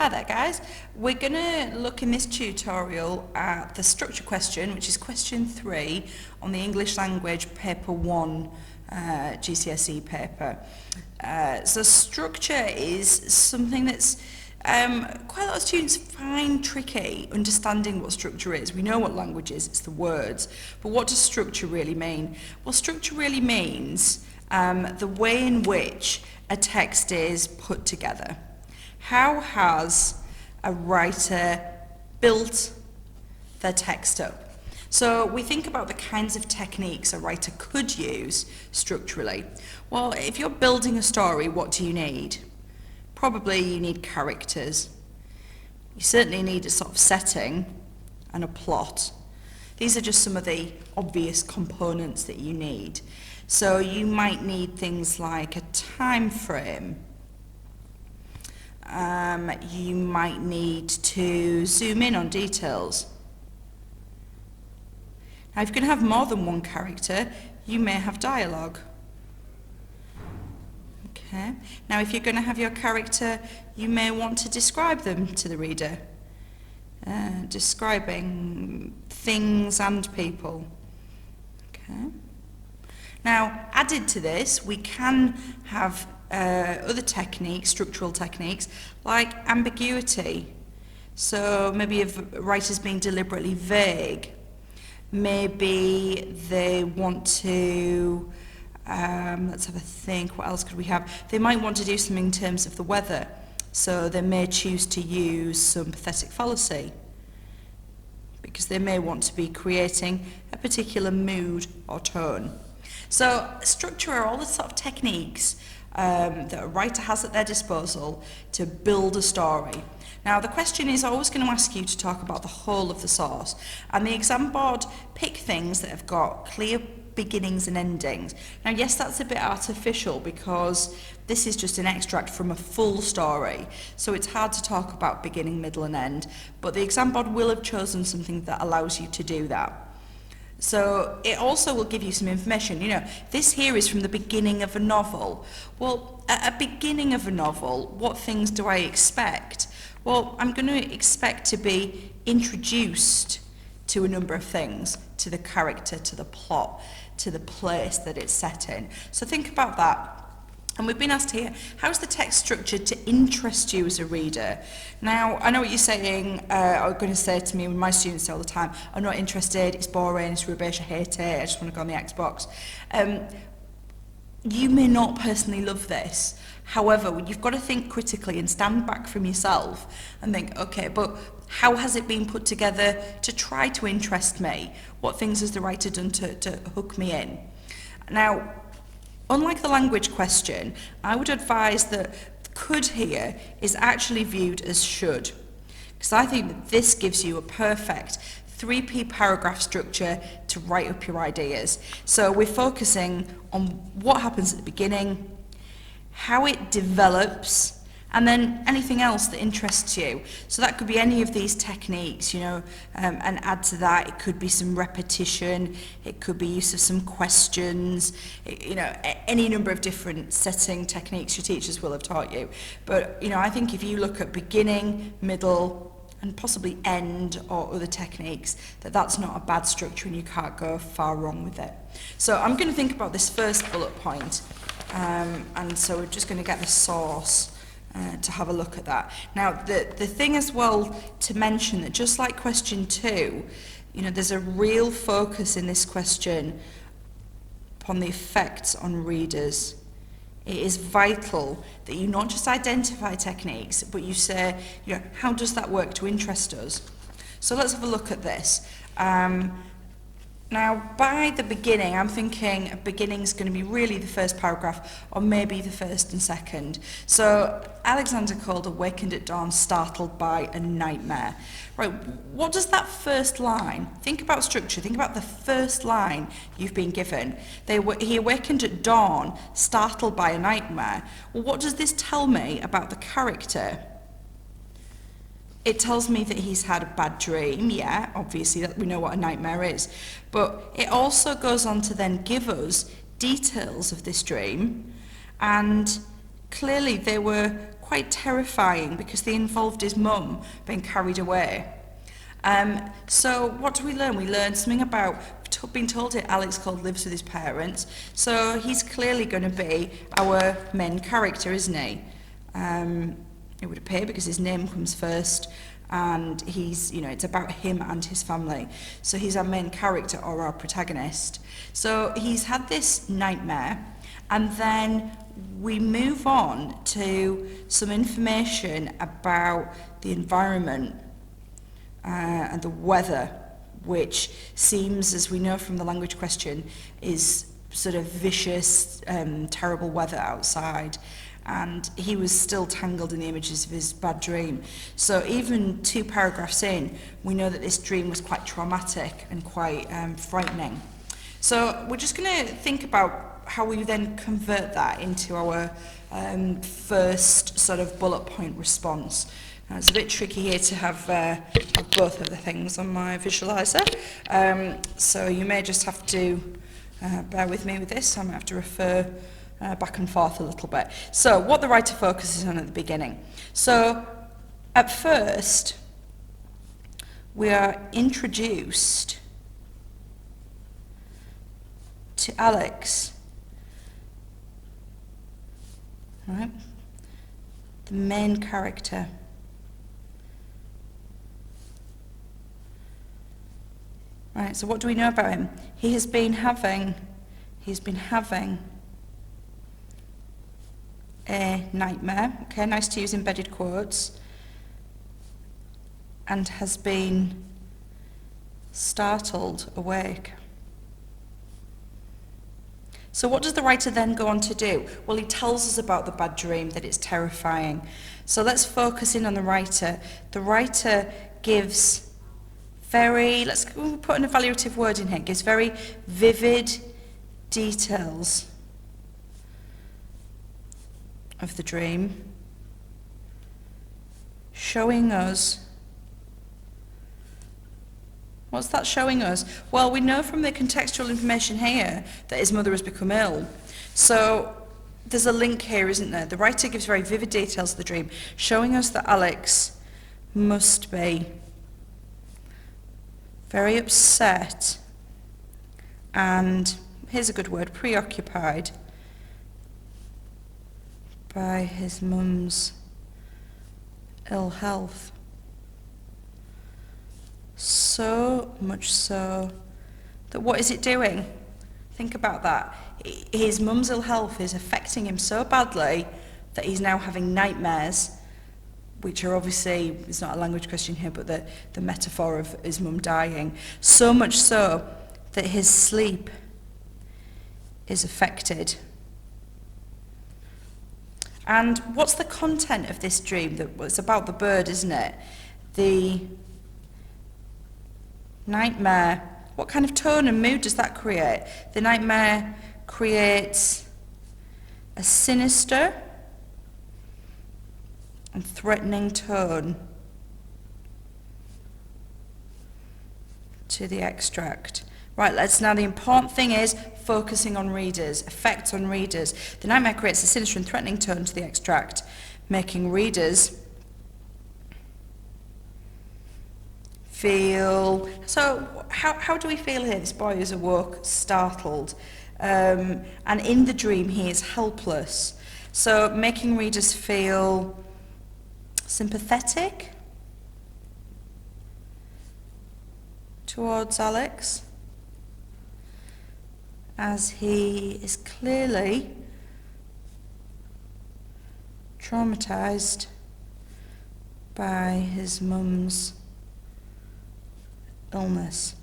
Hi there guys, we're going to look in this tutorial at the structure question, which is question 3 on the English Language Paper 1 GCSE paper. So structure is something that's quite a lot of students find tricky understanding what structure is. We know what language is, it's the words, but what does structure really mean? Well, structure really means the way in which a text is put together. How has a writer built their text up? So we think about the kinds of techniques a writer could use structurally. Well, if you're building a story, what do you need? Probably you need characters. You certainly need a sort of setting and a plot. These are just some of the obvious components that you need. So you might need things like a time frame. You might need to zoom in on details. Now, if you're going to have more than one character, you may have dialogue. Okay. Now, if you're going to have your character, you may want to describe them to the reader. Describing things and people. Okay. Now, added to this, we can have other techniques, structural techniques, like ambiguity. So maybe if a writer's being deliberately vague, maybe they want to, let's have a think, what else could we have? They might want to do something in terms of the weather, so they may choose to use some pathetic fallacy, because they may want to be creating a particular mood or tone. So structure are all the sort of techniques that a writer has at their disposal to build a story. Now, the question is always going to ask you to talk about the whole of the source, and the exam board pick things that have got clear beginnings and endings. Now, yes, that's a bit artificial because this is just an extract from a full story, so it's hard to talk about beginning, middle and end, but the exam board will have chosen something that allows you to do that. So it also will give you some information. You know, this here is from the beginning of a novel. Well, at a beginning of a novel, what things do I expect? Well, I'm going to expect to be introduced to a number of things, to the character, to the plot, to the place that it's set in. So think about that. And we've been asked here, how's the text structured to interest you as a reader? Now, I know what you're saying, are going to say to me, my students say all the time, I'm not interested, it's boring, it's rubbish, I hate it, I just want to go on the Xbox. You may not personally love this. However, you've got to think critically and stand back from yourself and think, okay, but how has it been put together to try to interest me? What things has the writer done to hook me in? Now, unlike the language question, I would advise that could here is actually viewed as should, because I think that this gives you a perfect 3P paragraph structure to write up your ideas. So we're focusing on what happens at the beginning, how it develops, and then anything else that interests you. So that could be any of these techniques, you know, and add to that, it could be some repetition, it could be use of some questions, you know, any number of different setting techniques your teachers will have taught you. But, you know, I think if you look at beginning, middle, and possibly end or other techniques, that's not a bad structure and you can't go far wrong with it. So I'm going to think about this first bullet point, and so we're just going to get the source to have a look at that. Now, the thing as well to mention that just like question 2, you know, there's a real focus in this question upon the effects on readers. It is vital that you not just identify techniques, but you say, you know, how does that work to interest us? So let's have a look at this. Now, by the beginning, I'm thinking a beginning's going to be really the first paragraph, or maybe the first and second. So, Alexander called awakened at dawn, startled by a nightmare. Right, what does that first line? Think about structure, think about the first line you've been given. He awakened at dawn, startled by a nightmare. Well, what does this tell me about the character? It tells me that he's had a bad dream, yeah, obviously that we know what a nightmare is, but it also goes on to then give us details of this dream, and clearly they were quite terrifying because they involved his mum being carried away. So what do we learn? We learn something about being told that Alex Cold lives with his parents. So he's clearly going to be our main character, isn't he? It would appear because his name comes first, and he's, you know, it's about him and his family. So he's our main character or our protagonist. So he's had this nightmare, and then we move on to some information about the environment and the weather, which seems, as we know from the language question, is sort of vicious, terrible weather outside. And he was still tangled in the images of his bad dream. So even 2 paragraphs in, we know that this dream was quite traumatic and quite frightening. So we're just going to think about how we then convert that into our first sort of bullet point response. Now, it's a bit tricky here to have both of the things on my visualizer. So you may just have to bear with me with this. I might have to refer back and forth a little bit. So what the writer focuses on at the beginning. So at first, we are introduced to Alex, right? The main character. Right, so what do we know about him? He's been having a nightmare, okay, nice to use embedded quotes, and has been startled awake. So what does the writer then go on to do? Well, he tells us about the bad dream, that it's terrifying. So let's focus in on the writer. The writer gives let's put an evaluative word in here, gives very vivid details of the dream, showing us, what's that showing us? Well, we know from the contextual information here that his mother has become ill. So there's a link here, isn't there? The writer gives very vivid details of the dream, showing us that Alex must be very upset and, here's a good word, preoccupied by his mum's ill health. So much so that what is it doing? Think about that. His mum's ill health is affecting him so badly that he's now having nightmares, which are obviously, it's not a language question here, but the metaphor of his mum dying. So much so that his sleep is affected. And what's the content of this dream? It's about the bird, isn't it? The nightmare. What kind of tone and mood does that create? The nightmare creates a sinister and threatening tone to the extract. Right, now the important thing is focusing on readers, effects on readers. The nightmare creates a sinister and threatening tone to the extract, making readers feel... So how do we feel here? This boy is awoke, startled, and in the dream he is helpless. So making readers feel sympathetic towards Alex, as he is clearly traumatized by his mum's illness.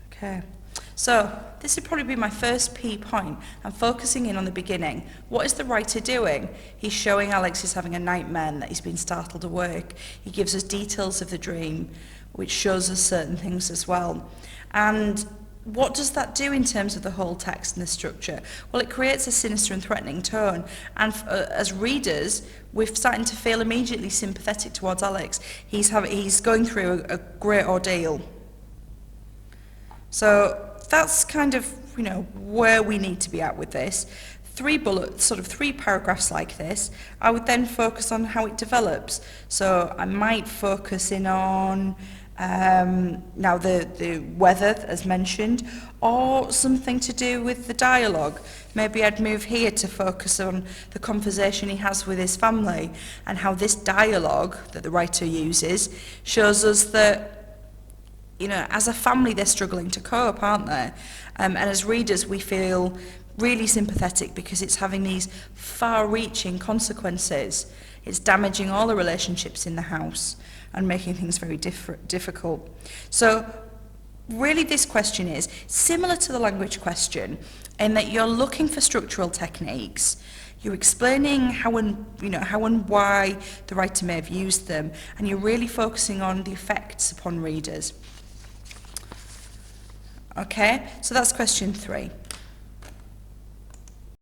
Okay, so this would probably be my first P point. I'm focusing in on the beginning. What is the writer doing? He's showing Alex is having a nightmare and that he's been startled awake. He gives us details of the dream, which shows us certain things as well. And what does that do in terms of the whole text and the structure? Well, it creates a sinister and threatening tone. And as readers, we're starting to feel immediately sympathetic towards Alex. He's going through a great ordeal. So that's kind of, where we need to be at with this. three paragraphs like this, I would then focus on how it develops. So I might focus in on now the weather, as mentioned, or something to do with the dialogue. Maybe I'd move here to focus on the conversation he has with his family and how this dialogue that the writer uses shows us that, you know, as a family they're struggling to cope, aren't they? And as readers we feel really sympathetic because it's having these far-reaching consequences. It's damaging all the relationships in the house and making things very difficult. So really this question is similar to the language question in that you're looking for structural techniques, you're explaining how and why the writer may have used them, and you're really focusing on the effects upon readers. Okay, so that's question 3.